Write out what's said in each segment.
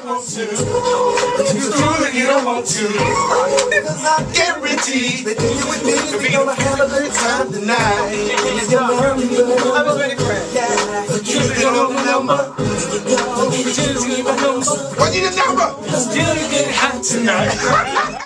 want to. You do it, you don't want to. Cause I guarantee that you and me, we gonna have a good time tonight. It's your number. I was ready for it. Yeah. But you don't remember. What is the number? Still you get hot tonight.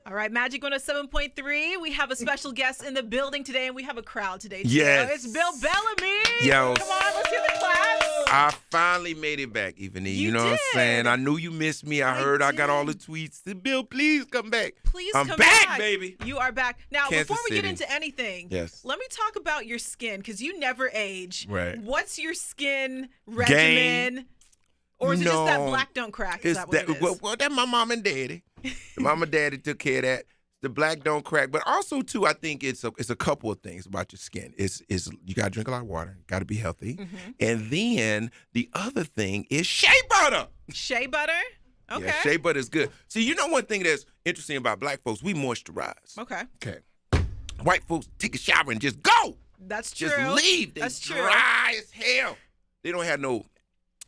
All right, Magic 107.3. We have a special guest in the building today, and we have a crowd today, too. Yes. It's Bill Bellamy. Yo. Come on, let's hear the claps. I finally made it back, Evening. You know what I'm saying? I knew you missed me. I heard I got all the tweets. Said, Bill, please come back. Please I'm come back, baby. You are back. Now, Kansas before we get City. into anything, Yes. let me talk about your skin, because you never age. Right. What's your skin regimen? Or is it just that black don't crack? Is that what it is? Well, that's my mom and daddy. The mom and daddy took care of that. The black don't crack, but also too, I think it's a couple of things about your skin. Is you gotta drink a lot of water, gotta be healthy, and then the other thing is shea butter. Shea butter? Okay. Yeah, shea butter is good. See, you know one thing that's interesting about black folks, we moisturize. Okay. White folks take a shower and just go. That's true. Just leave. They That's true. dry as hell. They don't have no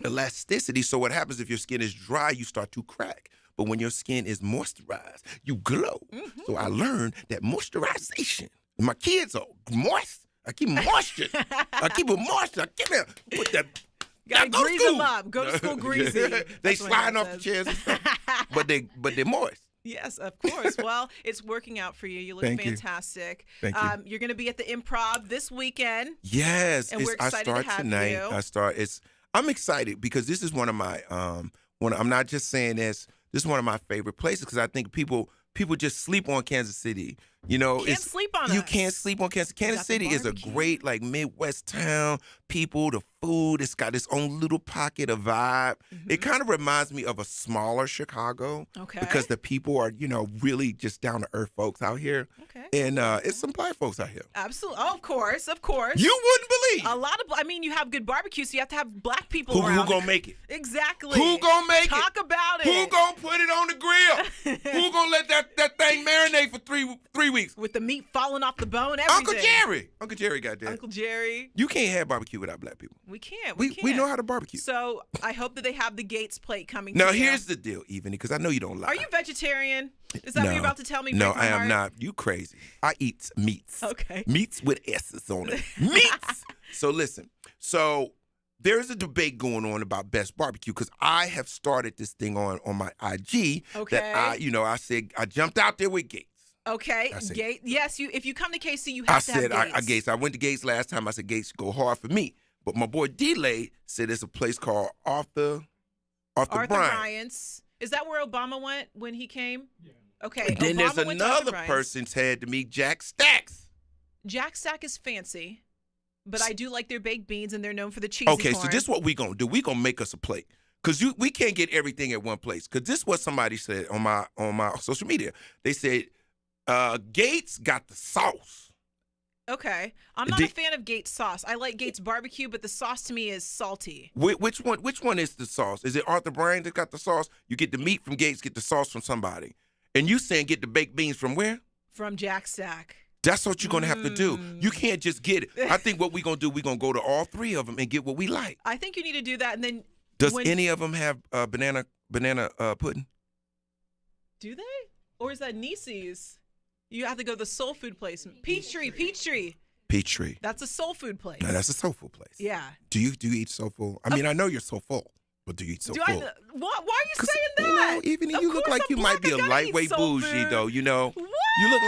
elasticity. So what happens if your skin is dry? You start to crack. But when your skin is moisturized, you glow. So I learned that moisturization. My kids are moist. I keep moisture. I keep it moist. I keep it. Put that. Gotta Now, grease them up. Go to school greasy. They That's what sliding it off the says. chairs and stuff. but they're moist. Yes, of course. Well, it's working out for you. You look Thank you. fantastic. Thank you. You're going to be at the Improv this weekend. Yes, And we're excited I start to have tonight. you. I'm excited because this is one of my I'm not just saying this. This is one of my favorite places because I think people just sleep on Kansas City. You know, Can't sleep on you us. can't sleep on Kansas. Kansas City is a barbecue. great like Midwest town. People, the food, it's got its own little pocket of vibe. It kind of reminds me of a smaller Chicago. Okay. Because the people are, really just down to earth folks out here. Okay. And it's some black folks out here. Absolutely. Oh, of course. Of course. You wouldn't believe. A lot of, you have good barbecue, so you have to have black people Who around. gonna make it? Exactly. Who gonna make it? Talk about it. Who gonna put it on the grill? Who gonna let that thing marinate for three weeks? With the meat falling off the bone, everything. Uncle Jerry got that. Uncle Jerry. You can't have barbecue without black people. We can't. We know how to barbecue. So I hope that they have the Gates plate coming. Now to you. here's the deal, Evany, because I know you don't lie. Are you vegetarian? Is that what you're about to tell me? No, Break my I am heart? not. You crazy. I eat meats. Okay. Meats with S's on it. Meats. So listen. So there's a debate going on about best barbecue because I have started this thing on my IG. Okay. That I said I jumped out there with Gates. Okay. I said- Gates. Yes, if you come to KC, you I have to have said Gates. Gates. I went to Gates last time. I said Gates go hard for me. But my boy D-Lay said there's a place called Arthur Arthur Bryant. Bryant's. Is that where Obama went when he came? Yeah. Okay. And then Obama there's went to Arthur another Bryant's. person said to me, Jack Stacks. Jack Stack is fancy, but I do like their baked beans, and they're known for the cheesy Okay, corn. so this is what we gonna do. We gonna make us a plate. Cause we can't get everything at one place. Cause this is what somebody said on my social media. They said Gates got the sauce. Okay. I'm not a fan of Gates sauce. I like Gates barbecue, but the sauce to me is salty. Which one is the sauce? Is it Arthur Bryant that got the sauce? You get the meat from Gates, get the sauce from somebody. And you saying get the baked beans from where? From Jack Stack. That's what you're going to have to do. You can't just get it. I think what we're going to do, we're going to go to all three of them and get what we like. I think you need to do that, and then Does any of them have banana pudding? Do they? Or is that Nieces? You have to go to the soul food place. Peachtree. Peachtree. That's a soul food place. Now, that's a soul food place. Yeah. Do you eat soul food? I mean, I know you're so full, but do you eat soul food? Why are you saying that? Even Of you look course like I'm you might black. be I a gotta lightweight eat soul bougie, food. though. You know, What? you look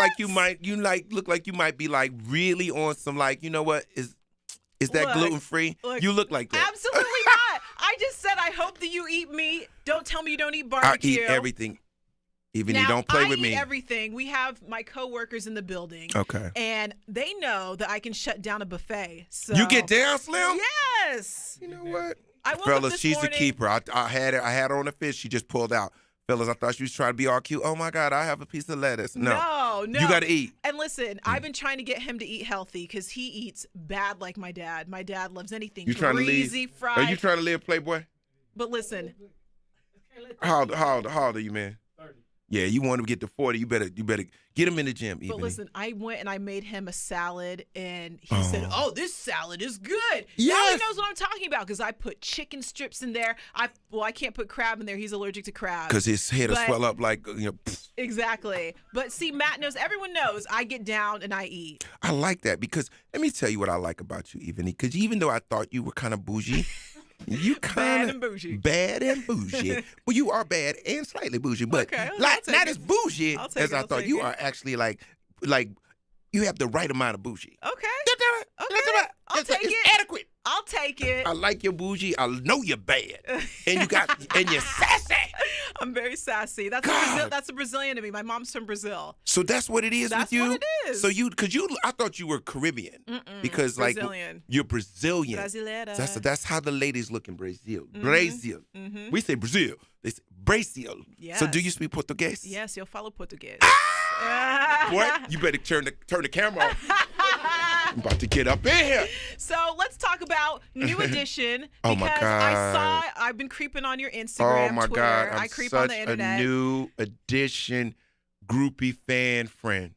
like you might be like really on some like, you know what is that Look, gluten free? You look like that. Absolutely not. I just said I hope that you eat meat. Don't tell me you don't eat barbecue. I eat everything. Even now, you don't play I with eat me. everything. We have my coworkers in the building. Okay. And they know that I can shut down a buffet. So You get down, Slim? Yes. You know what? I woke up Fellas, this she's morning. the keeper. I had her on the fish. She just pulled out. Fellas, I thought she was trying to be all cute. Oh my God, I have a piece of lettuce. No. No. You got to eat. And listen, I've been trying to get him to eat healthy because he eats bad like my dad. My dad loves anything You trying to greasy, leave? fried. Are you trying to live, Playboy? But listen, How old are you, man? Yeah, you want to get to 40, you better get him in the gym. But Ebony. listen, I went and I made him a salad, and he said, "Oh, this salad is good." Now he Yes. knows what I'm talking about because I put chicken strips in there. I can't put crab in there. He's allergic to crab. Because his head will But- swell up like, Exactly. But see, Matt knows. Everyone knows. I get down and I eat. I like that because let me tell you what I like about you, Ebony. Because even though I thought you were kind of bougie, you kind Bad and bougie. Bad and bougie. Well, you are bad and slightly bougie, but Okay, I'll not take it. as bougie I'll take as it, I I'll thought. take You it. are actually like you have the right amount of bougie. Okay. Okay. I'll take it's it. adequate. I'll take it. I like your bougie. I know you're bad, and you're sassy. I'm very sassy. That's God. that's a Brazilian to me. My mom's from Brazil. So that's what it is That's with you. what it is. So I thought you were Caribbean because Brazilian. you're Brazilian. Brasileira. That's how the ladies look in Brazil. Mm-hmm. Brazil. We say Brazil. They say Brazil. So do Yes. you speak Portuguese? Yes, you'll follow Portuguese. What? You better turn the camera off. I'm about to get up in here. So let's talk about New Edition Oh, because my God. I've been creeping on your Instagram, Oh my Twitter. God! I I'm creep on such the a internet. New Edition groupie fan friend.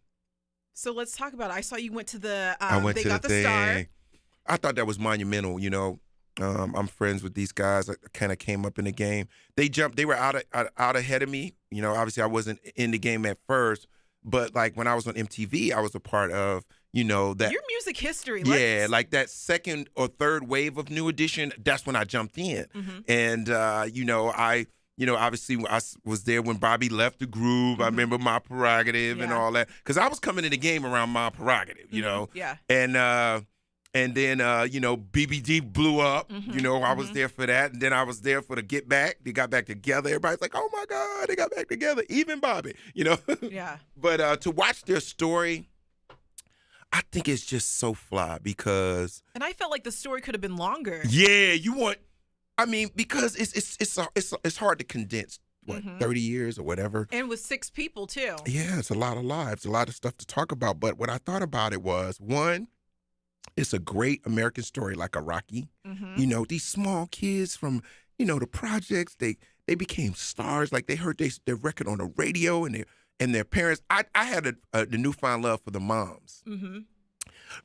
So let's talk about it. I saw you went to the. I went they to got the the thing. star. I thought that was monumental. You know, I'm friends with these guys. I kind of came up in the game. They jumped. They were out ahead of me. You know, obviously I wasn't in the game at first, but like when I was on MTV, I was a part of. You know that. Your music history. Yeah, like that second or third wave of New Edition. That's when I jumped in, and obviously I was there when Bobby left the groove. I remember My Prerogative and Yeah. all that because I was coming in the game around My Prerogative. You know. Yeah. And then BBD blew up. You know, I was there for that, and then I was there for the Get Back. They got back together. Everybody's like, "Oh my God, they got back together." Even Bobby, you know. Yeah. But to watch their story, I think it's just so fly because And I felt like the story could have been longer. because it's hard to condense 30 years or whatever. And with 6 people too. Yeah, it's a lot of lives, a lot of stuff to talk about. But what I thought about it was, one, it's a great American story like a Rocky. You know, these small kids from, the projects, they became stars. Like they heard their record on the radio and their parents. I had the newfound love for the moms.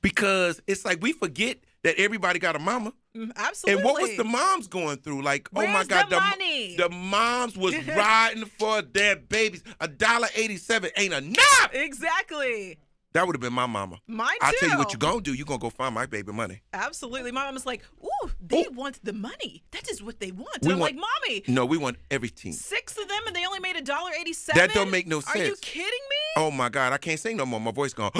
Because it's like we forget that everybody got a mama. Absolutely. And what was the moms going through? Like, oh my Where's God, the money? the moms was riding for their babies. $1.87 ain't enough. Exactly. That would have been my mama. Mine too. I'll tell you what you're going to do. You're going to go find my baby money. Absolutely. My mom was like, ooh, they want the money. That is what they want. And We I'm want- like, Mommy, No, we want everything. 6 of them and they only made $1.87? That don't make no Are you sense. kidding me? Oh my God, I can't sing no more. My voice gone.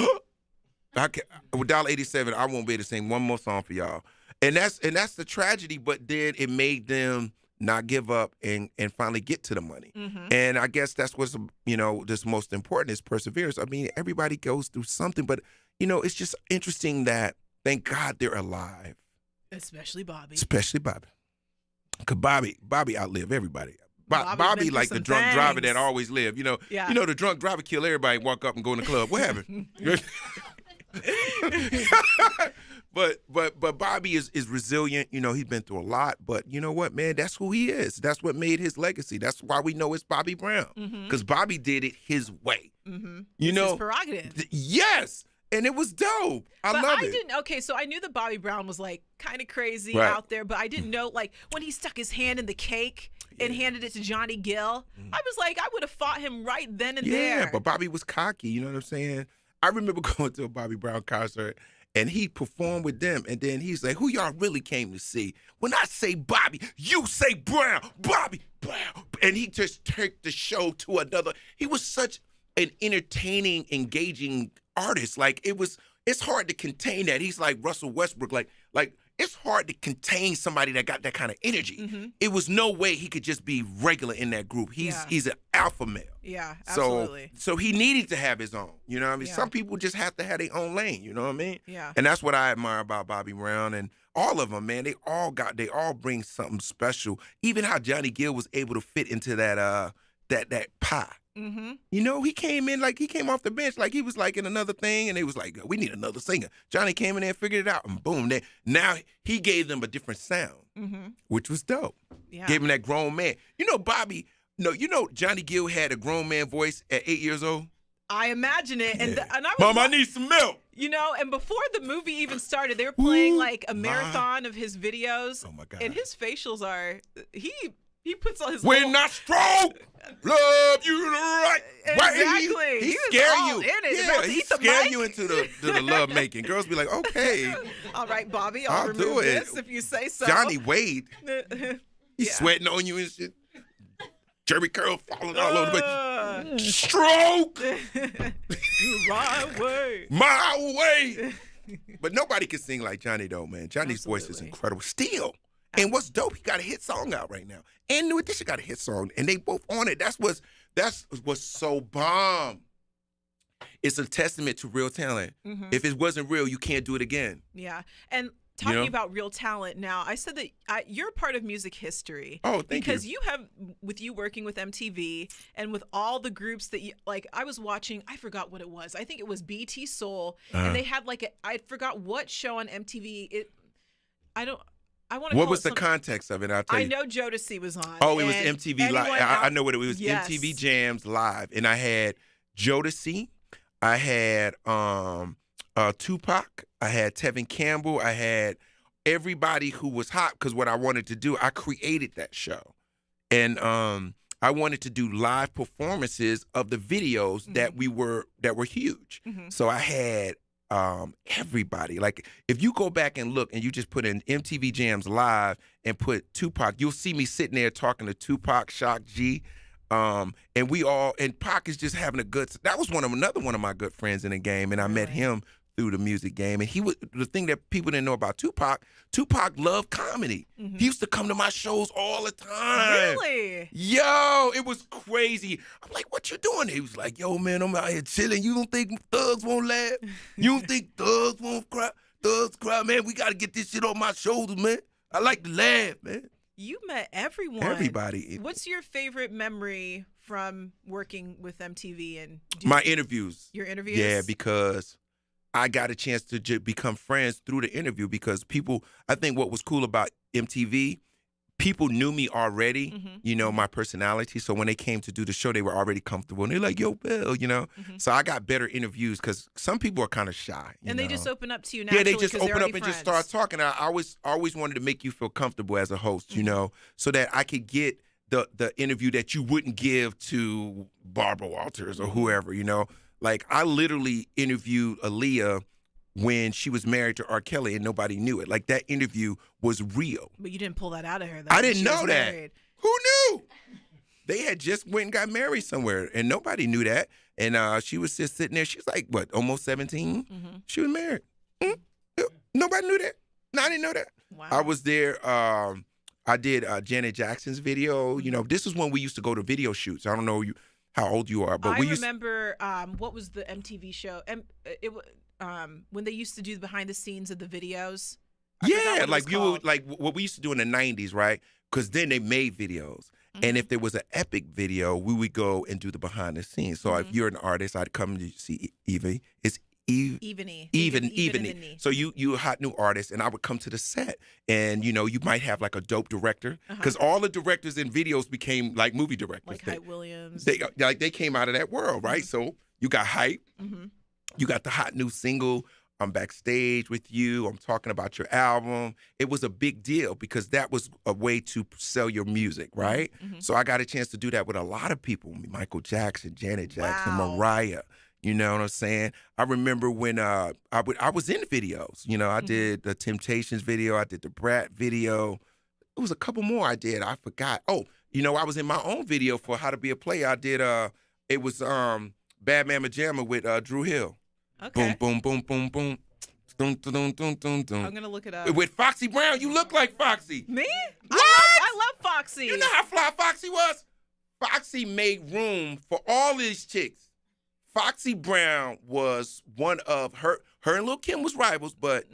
With $1.87, I won't be able to sing one more song for y'all. And that's the tragedy. But then it made them not give up and finally get to the money. And I guess that's what's just most important is perseverance. I mean, everybody goes through something, but it's just interesting that thank God they're alive, Especially Bobby. especially Bobby. Cause Bobby outlived everybody. Bobby's Bobby been through like the some drunk driver things. that always lived. Yeah. The drunk driver kill everybody, walk up and go in the club. What happened? But Bobby is resilient. He's been through a lot. But you know what, man? That's who he is. That's what made his legacy. That's why we know it's Bobby Brown. Because Bobby did it his way. It's his prerogative. Yes. And it was dope. I love it. didn't. Okay, so I knew that Bobby Brown was like kind of crazy Right. out there, but I didn't know like when he stuck his hand in the cake and handed it to Johnny Gill. I was like, I would have fought him right then and there. Yeah, but Bobby was cocky. You know what I'm saying? I remember going to a Bobby Brown concert, and he performed with them, and then he's like, who y'all really came to see? When I say Bobby, you say Brown. Bobby Brown. And he just took the show to another. He was such an entertaining, engaging artist. Like, it's hard to contain that. He's like Russell Westbrook. Like it's hard to contain somebody that got that kind of energy. It was no way he could just be regular in that group. He's an alpha male. Yeah, absolutely. So he needed to have his own. You know what I mean? Yeah. Some people just have to have their own lane. You know what I mean? Yeah. And that's what I admire about Bobby Brown and all of them, man. They all bring something special. Even how Johnny Gill was able to fit into that pie. He came in like he came off the bench like he was like in another thing, and it was like, we need another singer. Johnny came in there and figured it out, and boom, now he gave them a different sound, which was dope. Yeah. Gave him that grown man. Bobby No, you know Johnny Gill had a grown man voice at 8 years old. I imagine it, and Yeah. and I was Mom, I need some milk. You know, and before the movie even started, they were playing Ooh, like a marathon of his videos. Oh my God. And his facials are he puts on his When whole, I stroke, love you the right way. Exactly. He He was scare all you. in it, Yeah, about to he eat the scare mic. you into the love making. Girls be like, okay, all right, Bobby, I'll I'll do remove it. this if you say so. Johnny Wade, he's Yeah. sweating on you and shit. Jerry curl falling all over the place. Uh, Stroke you right way. my way. But nobody can sing like Johnny though, man. Johnny's voice is Absolutely. incredible. Still. And what's dope, he got a hit song out right now. And New Edition got a hit song. And they both on it. That's what's so bomb. It's a testament to real talent. Mhm. If it wasn't real, you can't do it again. Yeah. And talking know? about real talent now, I said that you're part of music history. Oh, thank because you. you have, with you working with MTV and with all the groups that you, like, I was watching, I forgot what it was. I think it was BT Soul. And they had like I forgot what show on MTV. I want to What was the context of it? I'll tell I you. know Jodeci was on. Oh, it was and MTV Live. anyone I out- know what it was. It was Yes. MTV Jams Live. And I had Jodeci. I had Tupac. I had Tevin Campbell. I had everybody who was hot because what I wanted to do, I created that show. And I wanted to do live performances of the videos that were huge. So I had everybody. Like if you go back and look and you just put in MTV Jams Live and put Tupac, you'll see me sitting there talking to Tupac, Shock G. And Pac is just having a good. That was another one of my good friends in the game, and I met him through the music game. And he was the thing that people didn't know about Tupac. Tupac loved comedy. He used to come to my shows all the time. Really? Yo, it was crazy. I'm like, what you doing? He was like, yo, man, I'm out here chilling. You don't think thugs won't laugh? You don't think thugs won't cry? Thugs cry, man. We got to get this shit off my shoulders, man. I like to laugh, man. You met everyone. Everybody. What's your favorite memory from working with MTV and My interviews. your interviews? Yeah, because I got a chance to become friends through the interview because people, I think what was cool about MTV, people knew me already, you know, my personality. So when they came to do the show, they were already comfortable. And they're like, yo, Bill, you know. So I got better interviews because some people are kind of shy. And you they know? just open up to you naturally. Yeah, they just 'cause they're open up already and just friends. start talking. I always wanted to make you feel comfortable as a host, you know, so that I could get the interview that you wouldn't give to Barbara Walters or whoever, you know. Like I literally interviewed Aaliyah when she was married to R. Kelly and nobody knew it. Like that interview was real. But you didn't pull that out of her, though. I when didn't she know was that. married. Who knew? They had just went and got married somewhere, and nobody knew that. And she was just sitting there. She's like, what, almost 17? She was married. Nobody knew that. No, I didn't know that. Wow. I was there. I did Janet Jackson's video. You know, this is when we used to go to video shoots. I don't know how old you are, but I we used. remember what was the MTV show? When they used to do the behind the scenes of the videos. I forgot what Yeah, it like was you called. like what we used to do in the 90s, right? Because then they made videos. And if there was an epic video, we would go and do the behind the scenes. So if you're an artist, I'd come to see Evie. It's Eveny. Eveny. So you a hot new artist, and I would come to the set, and you know you might have like a dope director, because all the directors in videos became like movie directors. Like Hype Williams. They came out of that world, right? So you got Hype, you got the hot new single. I'm backstage with you. I'm talking about your album. It was a big deal because that was a way to sell your music, right? So I got a chance to do that with a lot of people: Michael Jackson, Janet Jackson, Wow. Mariah. You know what I'm saying? I remember when I was in videos. You know, I did the Temptations video. I did the Brat video. It was a couple more I did. I forgot. Oh, you know, I was in my own video for How to Be a Player. I did. It was Bad Mama Jamma with Drew Hill. Okay. Boom, boom, boom, boom, boom. Dun, dun, dun, dun, dun, dun. I'm gonna look it up. With Foxy Brown. You look like Foxy. Me? What? I love Foxy. You know how fly Foxy was? Foxy made room for all these chicks. Foxy Brown was one of her and Lil' Kim was rivals, but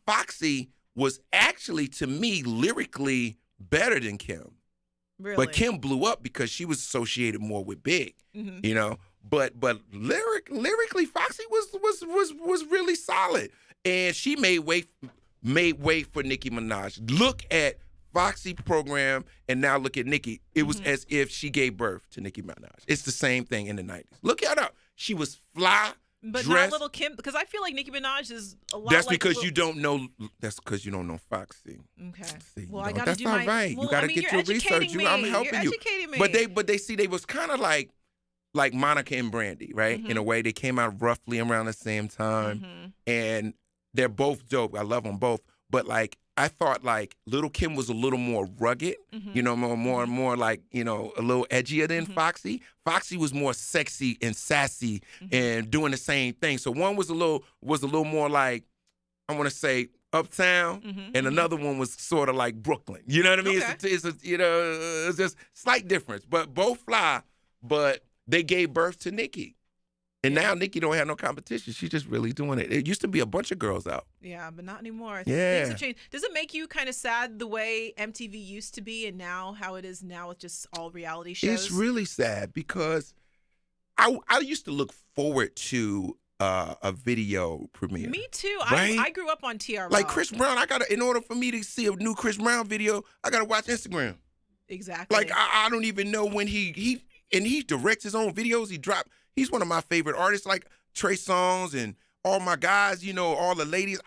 Foxy was actually, to me, lyrically better than Kim. Really? But Kim blew up because she was associated more with Big, you know. But lyrically, Foxy was really solid, and she made way for Nicki Minaj. Look at Foxy program, and now look at Nicki. It was as if she gave birth to Nicki Minaj. It's the same thing in the 90s. Look at her. She was fly, But dressed. not Little Kim, because I feel like Nicki Minaj is a lot That's like because Lil- you don't know. That's because you don't know Foxy. Okay. See, Well, you I know, gotta that's do not my. right. Well, You got to I mean, get you're your research. educating me. I'm helping You're you. educating me. But they see they was kind of like Monica and Brandy, right? In a way, they came out roughly around the same time, and they're both dope. I love them both. But like I thought, like Little Kim was a little more rugged, you know, more like a little edgier than Foxy. Foxy was more sexy and sassy and doing the same thing. So one was a little more like, I want to say, uptown, and another one was sort of like Brooklyn. You know what I mean? Okay. It's just slight difference, but both fly. But they gave birth to Nicki. And now Nicki don't have no competition. She's just really doing it. It used to be a bunch of girls out. Yeah, but not anymore. Yeah. Things have changed. Does it make you kind of sad the way MTV used to be and now how it is now with just all reality shows? It's really sad because I used to look forward to a video premiere. Me too. Right? I grew up on TRL. Like Chris Brown, in order for me to see a new Chris Brown video, I gotta watch Instagram. Exactly. Like I don't even know when he directs his own videos. He's one of my favorite artists, like Trey Songz and all my guys, all the ladies.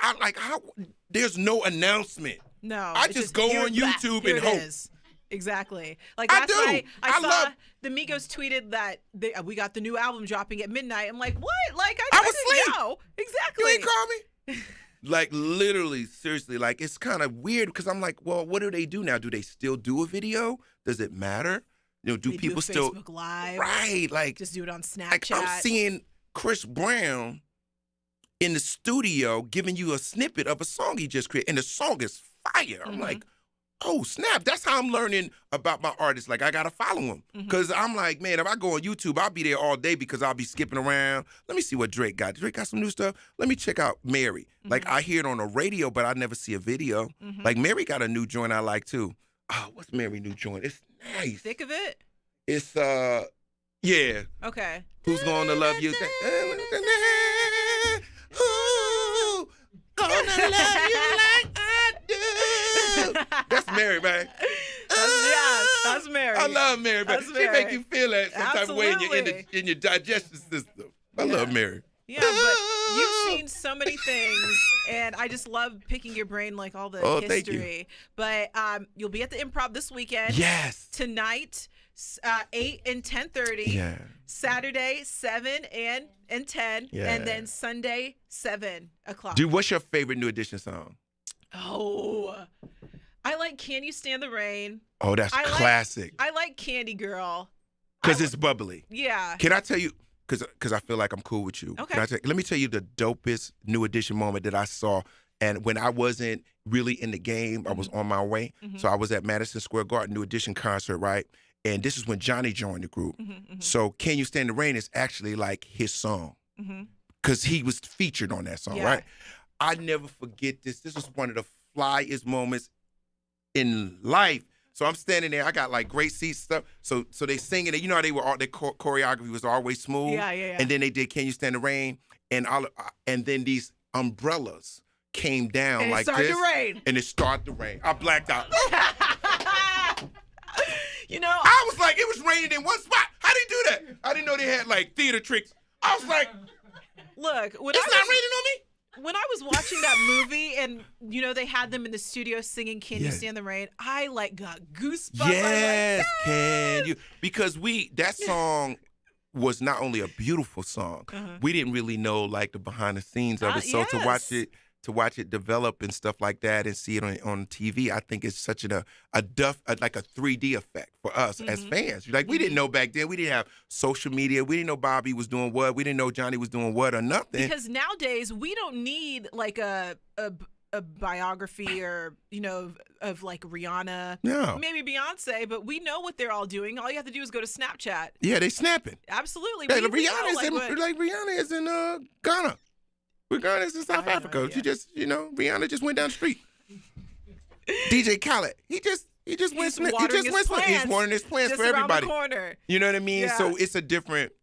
There's no announcement. No. I it's just go here on it's back. YouTube Here and it hope. is. Exactly. Like I last do. night, I I saw love- the Migos tweeted that we got the new album dropping at midnight. I'm like, what? Like I I was didn't asleep. know. Exactly. You ain't call me? Like literally, seriously, like it's kind of weird because I'm like, well, what do they do now? Do they still do a video? Does it matter? Do They people do still Facebook Live? right? Like Just do it on Snapchat. Like I'm seeing Chris Brown in the studio giving you a snippet of a song he just created, and the song is fire. I'm like, oh snap! That's how I'm learning about my artists. Like I gotta follow him because I'm like, man, if I go on YouTube, I'll be there all day because I'll be skipping around. Let me see what Drake got. Drake got some new stuff. Let me check out Mary. Like I hear it on the radio, but I never see a video. Like Mary got a new joint I like too. Oh, what's Mary new joint? It's nice. Thick of it? It's yeah. Okay. Who's gonna love you? Who gonna love you like I do? That's Mary, man. That's Mary. I love Mary, man. That's She Mary. make you feel that some type of way Absolutely. in your digestion system. I love Mary. Yeah, but you've seen so many things, and I just love picking your brain, like all the Thank you. history. But you'll be at the Improv this weekend. Yes. Tonight, 8 and 10:30. Yeah. Saturday, 7 and 10. Yeah. And then Sunday, 7 o'clock. Dude, what's your favorite New Edition song? Oh, I like Can You Stand the Rain? Oh, that's classic. I like Candy Girl. Because it's bubbly. Yeah. Can I tell you? Because I feel like I'm cool with you. Okay. Let me tell you the dopest New Edition moment that I saw. And when I wasn't really in the game, I was on my way. So I was at Madison Square Garden New Edition concert, right? And this is when Johnny joined the group. So Can You Stand the Rain is actually like his song. Because he was featured on that song, Yeah. right? I never forget this. This was one of the flyest moments in life. So I'm standing there. I got like great seats stuff. So they singing it. You know how they were all their choreography was always smooth. Yeah. And then they did Can You Stand the Rain? And then these umbrellas came down And it like started this. to rain. And it started to rain. I blacked out. You know, I was like, it was raining in one spot. How they do that? I didn't know they had like theater tricks. I was like, look, when it's I not was, raining on me. when I was watching that movie and, they had them in the studio singing Can You Yeah. Stand the Rain, I got goosebumps. I Yes, was like, can you? Because that song was not only a beautiful song, we didn't really know like the behind the scenes of it. So yes. to watch it develop and stuff like that and see it on TV, I think it's such like a 3D effect for us as fans. Like we didn't know back then. We didn't have social media. We didn't know Bobby was doing what. We didn't know Johnny was doing what or nothing. Because nowadays we don't need like a biography or of like Rihanna, No. maybe Beyonce, but we know what they're all doing. All you have to do is go to Snapchat. Yeah, they snapping. Absolutely. Hey, We know, Rihanna is in Ghana. Rihanna is in South I have no Africa. idea. She just, Rihanna just went down the street. DJ Khaled, he just went. He watering just his went. plants He's watering his plants just for around everybody. the corner. You know what I mean? Yeah. So it's a different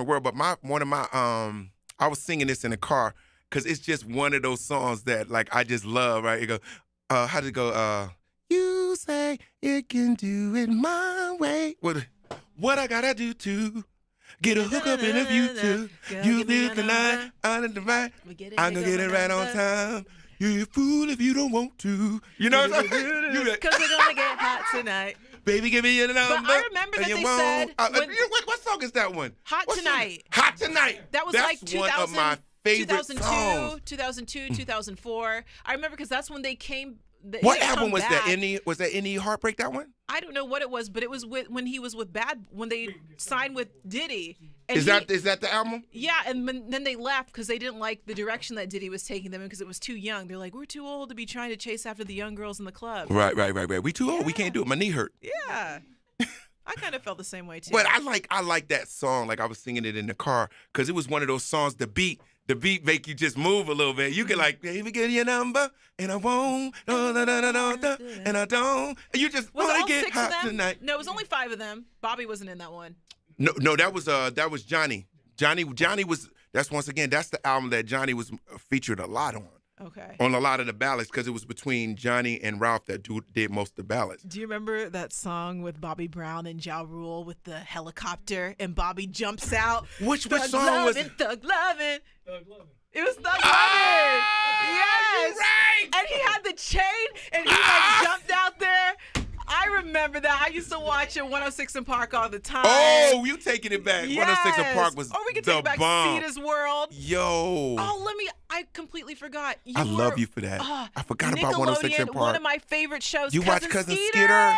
world. But I was singing this in the car because it's just one of those songs that like I just love. Right? It go, how did it go? You say you can do it my way. What I gotta do to get a hookup in the future? You feel tonight, I'm the right. I'm gonna get it right on time. You're a fool if you don't want to. You know what I'm saying? Because we're gonna get hot tonight. Baby, give me your number. But I remember that they said what song is that one? Hot Tonight. Hot Tonight. That was That's like 2000, one of my favorite 2002, songs. 2004. I remember because that's when they came. What album was that? Was that Any Heartbreak? That one? I don't know what it was, but it was when he was with when they signed with Diddy. And Is that the album? Yeah, and then they left because they didn't like the direction that Diddy was taking them in because it was too young. They're like, we're too old to be trying to chase after the young girls in the club. Right. We too old. We can't do it. My knee hurt. Yeah. I kind of felt the same way too. But I like that song. Like I was singing it in the car because it was one of those songs. The beat make you just move a little bit. You can like, baby, give your number, and I won't, and I don't. And you just want to get hot tonight. No, it was only 5 of them. Bobby wasn't in that one. No, that was Johnny. Johnny was. That's the album that Johnny was featured a lot on. Okay. On a lot of the ballads because it was between Johnny and Ralph that did most of the ballads. Do you remember that song with Bobby Brown and Ja Rule with the helicopter and Bobby jumps out? Which song was it? Thug Lovin'. It was Thug Lovin'. Oh, yes. you're right. And he had the chain and he like jumped out there. I remember that. I used to watch it 106 in Park all the time. Oh, you taking it back. Yes. 106 in Park was or we could take it back bomb. Ceda's World. Yo. Oh, I completely forgot. I love you for that. I forgot about 106 in Park. One of my favorite shows. You watch Cousin Skeeter? Cousin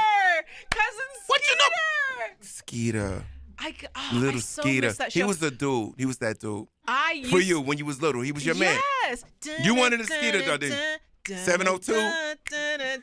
Skeeter. What you know? Skeeter. Little Skeeter. That show. He was the dude. He was that dude. For you when you was little. He was your man. Yes. You wanted a Skeeter though, didn't you? 702.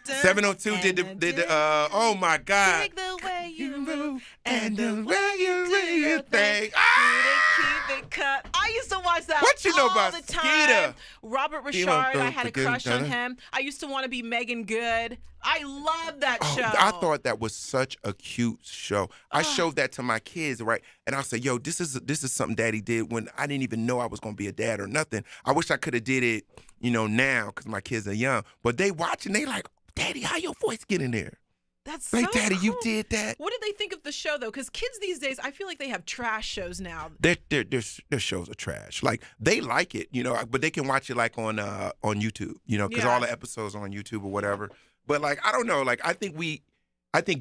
702 did the oh my God. Take the way you move and the way you do your thing. Keep it cut. I used to watch that what you know all about the time. Skeeter? Robert Richard, I had a crush on him. I used to want to be Megan Good. I love that show. I thought that was such a cute show. I showed that to my kids, right? And I said, yo, this is something Daddy did when I didn't even know I was going to be a dad or nothing. I wish I could have did it, now because my kids are young. But they watching, they like, Daddy, how your voice get in there? That's like, so Daddy, cool. you did that. What did they think of the show though? Because kids these days, I feel like they have trash shows now. Their shows are trash. Like they like it, but they can watch it like on YouTube, because all the episodes are on YouTube or whatever. But like I don't know, like I think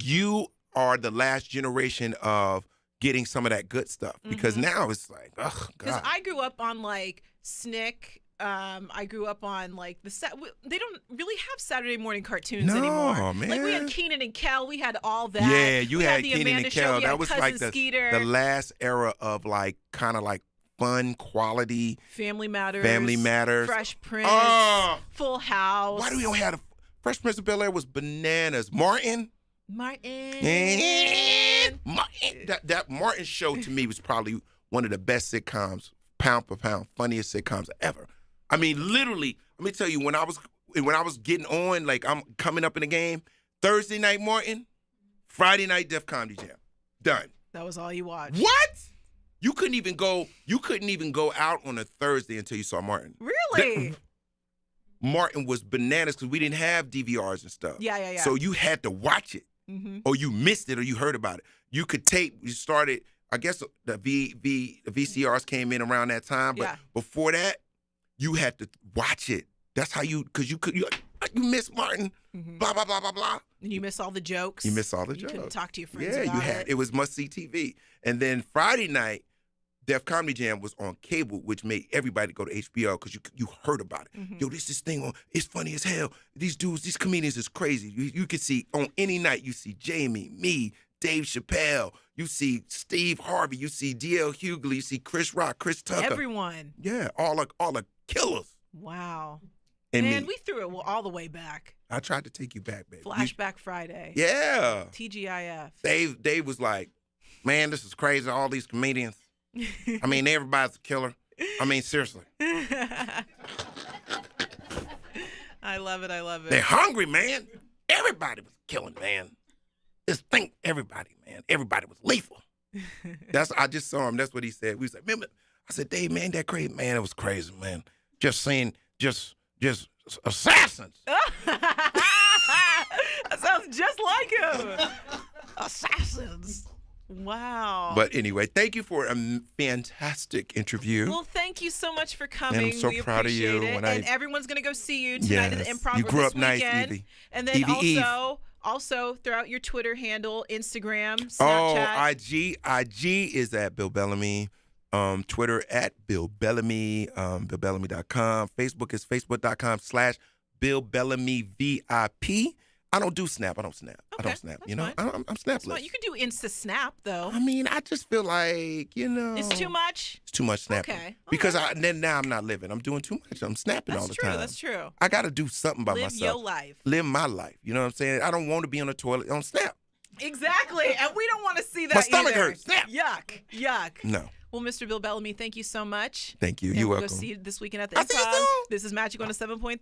you are the last generation of getting some of that good stuff because now it's like, ugh, God. Because I grew up on like Snick. I grew up on like they don't really have Saturday morning cartoons anymore. Man. Like we had Kenan and Kel, we had all that. Yeah, you had the Kenan Amanda and Kel. Show, That was like Skeeter. the last era of like kind of like fun quality. Family Matters. Fresh Prince. Full House. Why do we don't have Fresh Prince of Bel-Air was bananas. Martin. That Martin show to me was probably one of the best sitcoms, pound for pound, funniest sitcoms ever. I mean, literally, let me tell you, when I was getting on, like I'm coming up in the game, Thursday night Martin, Friday night Def Comedy Jam. Done. That was all you watched. What? You couldn't even go out on a Thursday until you saw Martin. Really? Martin was bananas because we didn't have DVRs and stuff. Yeah. So you had to watch it. Or you missed it or you heard about it. You could you started, I guess the VCRs came in around that time, but before that, you had to watch it. That's how you miss Martin, blah, blah, blah, blah, blah. And you miss all the jokes. You miss all the jokes. You couldn't talk to your friends about it was must-see TV. And then Friday night, Def Comedy Jam was on cable, which made everybody go to HBO because you heard about it. Yo, this thing on, it's funny as hell. These dudes, these comedians is crazy. You can see on any night, you see Jamie, me, Dave Chappelle, you see Steve Harvey, you see D.L. Hughley, you see Chris Rock, Chris Tucker. Everyone. Yeah, all the killers. Wow. And man, we threw it all the way back. I tried to take you back, baby. Flashback Friday. Yeah. TGIF. Dave was like, man, this is crazy, all these comedians. I mean, everybody's a killer. I mean, seriously. I love it. They're hungry, man. Everybody was killing, man. Just think, everybody, man. Everybody was lethal. I just saw him. That's what he said. We said, remember? I said, Dave, man, that crazy, man. It was crazy, man. Just seeing, just assassins. That's just like him. Assassins. Wow. But anyway, thank you for a fantastic interview. Well, thank you so much for coming. And I'm so we proud of you. appreciate it. And everyone's going to go see you tonight at the Improv. You grew this up nice, weekend. Evie. And then Evie, also throw out your Twitter handle, Instagram, Snapchat. Oh, IG is at Bill Bellamy. Twitter at Bill Bellamy. BillBellamy.com. Facebook is Facebook.com/Bill Bellamy VIP. I don't do Snap. I don't snap. Okay, I don't snap. fine. I'm snapless. You can do Insta Snap though. I mean, I just feel like, It's too much. It's too much snapping. Okay. Because now I'm not living. I'm doing too much. I'm snapping all the time. That's true. I got to do something by myself. Live your life. Live my life. You know what I'm saying? I don't want to be on the toilet on Snap. Exactly. And we don't want to see that My stomach either. hurts. Snap. Yuck. No. Well, Mr. Bill Bellamy, thank you so much. Thank you. And You're we'll welcome. go see you this weekend at the I'll see you Improv. soon. This is Magic on a 7.3.